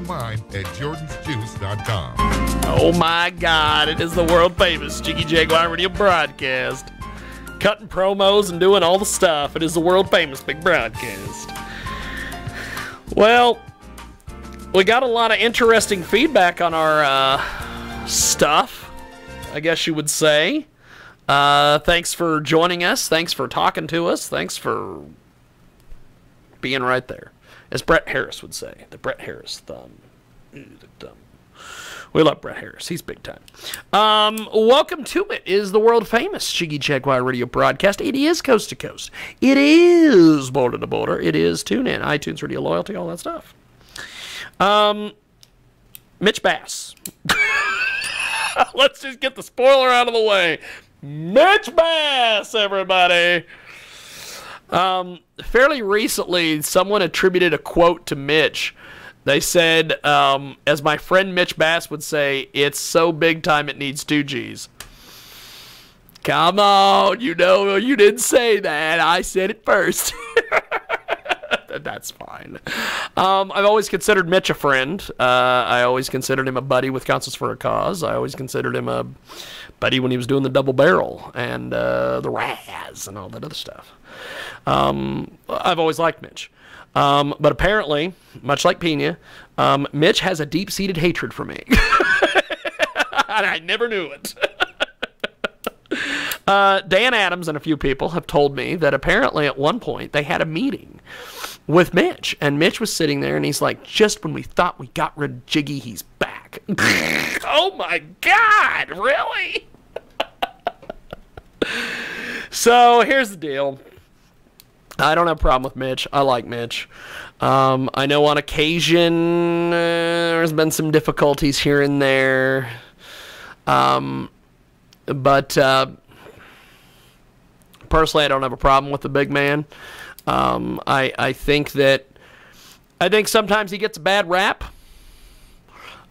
online at jordansjuice.com. Oh my God, it is the world famous Jiggy Jaguar radio broadcast. Cutting promos and doing all the stuff. It is the world famous big broadcast. Well, we got a lot of interesting feedback on our stuff, I guess you would say. Thanks for joining us. Thanks for talking to us. Thanks for being right there. As Brett Harris would say, the Brett Harris thumb. Ooh, the thumb. We love Brett Harris. He's big time. Welcome to it. Is the world famous Jiggy Jaguar radio broadcast. It is coast to coast. It is border to border. It is TuneIn, iTunes, Radio Loyalty, all that stuff. Mitch Bass. Let's just get the spoiler out of the way. Mitch Bass, everybody. Fairly recently, someone attributed a quote to Mitch. They said, as my friend Mitch Bass would say, it's so big time it needs 2 G's. Come on, you know you didn't say that. I said it first. That's fine. I've always considered Mitch a friend. I always considered him a buddy with Councils for a Cause. I always considered him a buddy when he was doing the double barrel and the Raz and all that other stuff. I've always liked Mitch. But apparently, much like Pena, Mitch has a deep-seated hatred for me. And I never knew it. Dan Adams and a few people have told me that apparently at one point they had a meeting with Mitch. And Mitch was sitting there and he's like, just when we thought we got rid of Jiggy, he's back. Oh my God, really? So here's the deal. I don't have a problem with Mitch. I like Mitch. I know on occasion there's been some difficulties here and there. But personally, I don't have a problem with the big man. I think sometimes he gets a bad rap.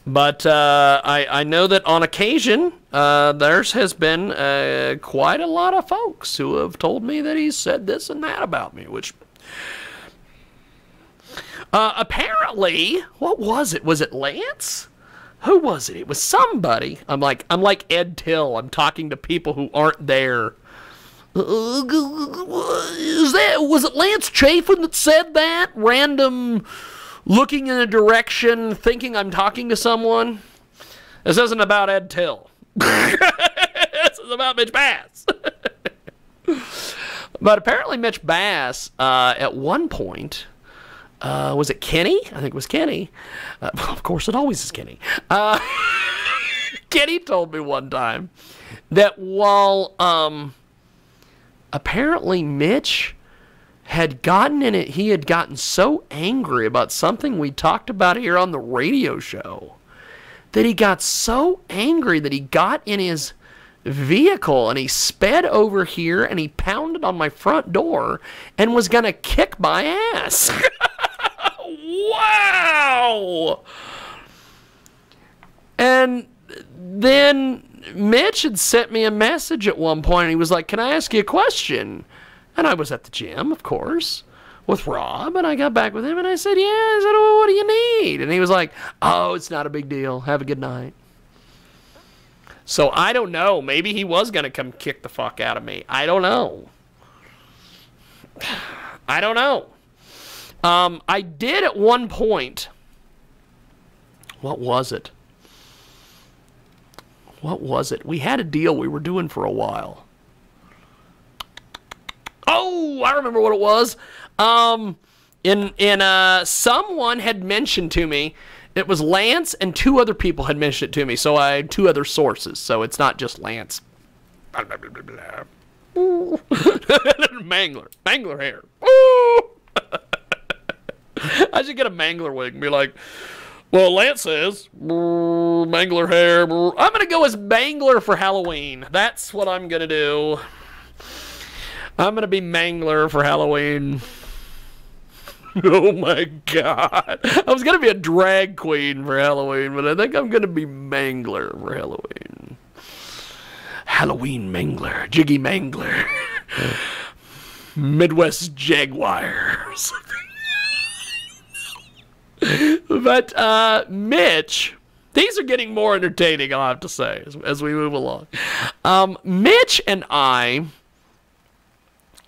But I know that on occasion, there's has been quite a lot of folks who have told me that he's said this and that about me, which apparently, what was it? Was it Lance? Who was it? It was somebody. I'm like Ed Till. I'm talking to people who aren't there. Was it Lance Chafin that said that? Random looking in a direction, thinking I'm talking to someone. This isn't about Ed Till. This is about Mitch Bass. But apparently Mitch Bass, at one point, was it Kenny? I think it was Kenny. Of course, it always is Kenny. Kenny told me one time that while apparently Mitch had gotten in it, he had gotten so angry about something we talked about here on the radio show that he got so angry that he got in his vehicle and he sped over here and he pounded on my front door and was going to kick my ass. Wow! And then Mitch had sent me a message at one point and he was like, can I ask you a question? And I was at the gym, of course, with Rob, and I got back with him, and I said, yeah, I said, well, what do you need? And he was like, oh, it's not a big deal. Have a good night. So I don't know. Maybe he was going to come kick the fuck out of me. I don't know. I don't know. I did at one point. What was it? What was it? We had a deal we were doing for a while. Oh, I remember what it was. Someone had mentioned to me, it was Lance and 2 other people had mentioned it to me, so I had 2 other sources, so it's not just Lance. Mangler hair. I should get a Mangler wig and be like, well, Lance says, Mangler hair. I'm going to go as Mangler for Halloween. That's what I'm going to do. I'm going to be Mangler for Halloween. Oh, my God. I was going to be a drag queen for Halloween, but I think I'm going to be Mangler for Halloween. Halloween Mangler. Jiggy Mangler. Midwest Jaguar. But Mitch, these are getting more entertaining, I'll have to say, as we move along. Mitch and I,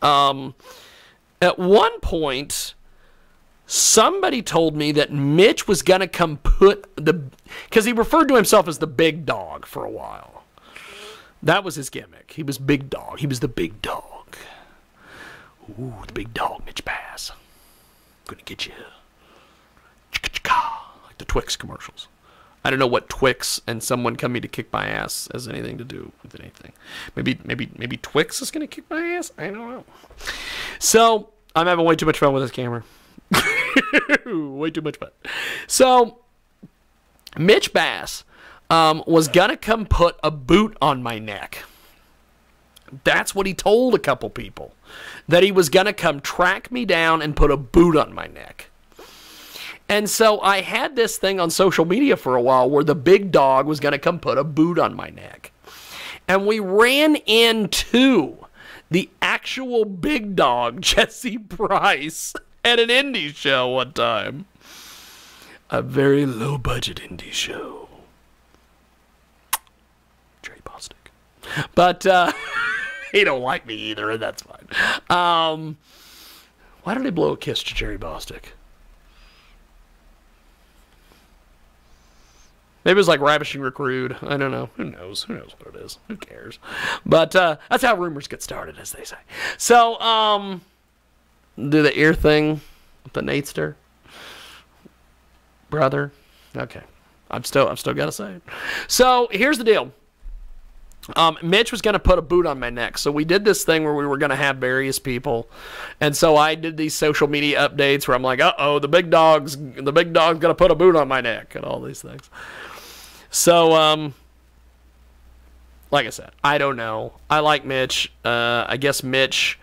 at one point, somebody told me that Mitch was going to come because he referred to himself as the big dog for a while. That was his gimmick. He was big dog. He was the big dog. Ooh, the big dog, Mitch Bass. I'm going to get you. Like the Twix commercials. I don't know what Twix and someone coming to kick my ass has anything to do with anything. Maybe Twix is going to kick my ass? I don't know. So, I'm having way too much fun with this camera. Way too much fun. So, Mitch Bass was going to come put a boot on my neck. That's what he told a couple people. That he was going to come track me down and put a boot on my neck. And so I had this thing on social media for a while where the big dog was going to come put a boot on my neck. And we ran into the actual big dog, Jesse Price, at an indie show one time. A very low-budget indie show. Jerry Bostic. But he don't like me either, and that's fine. Why did he blow a kiss to Jerry Bostic? Maybe it was like Ravishing Recruit. I don't know. Who knows? Who knows what it is? Who cares? But that's how rumors get started, as they say. So, do the ear thing with the Natester brother. Okay, I'm still gotta say it. So here's the deal. Mitch was gonna put a boot on my neck, so we did this thing where we were gonna have various people, and so I did these social media updates where I'm like, uh-oh, the big dog's gonna put a boot on my neck, and all these things. So, like I said, I don't know. I like Mitch. I guess Mitch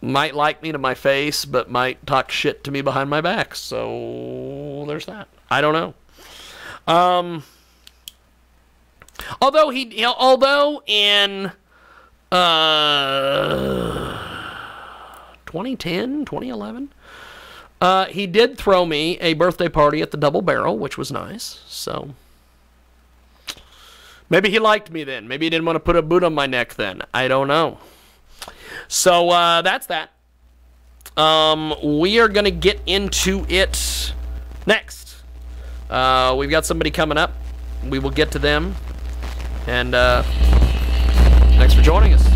might like me to my face, but might talk shit to me behind my back. So, there's that. I don't know. Although in 2010, 2011, he did throw me a birthday party at the Double Barrel, which was nice. So maybe he liked me then. Maybe he didn't want to put a boot on my neck then. I don't know. So that's that. We are going to get into it next. We've got somebody coming up. We will get to them. And thanks for joining us.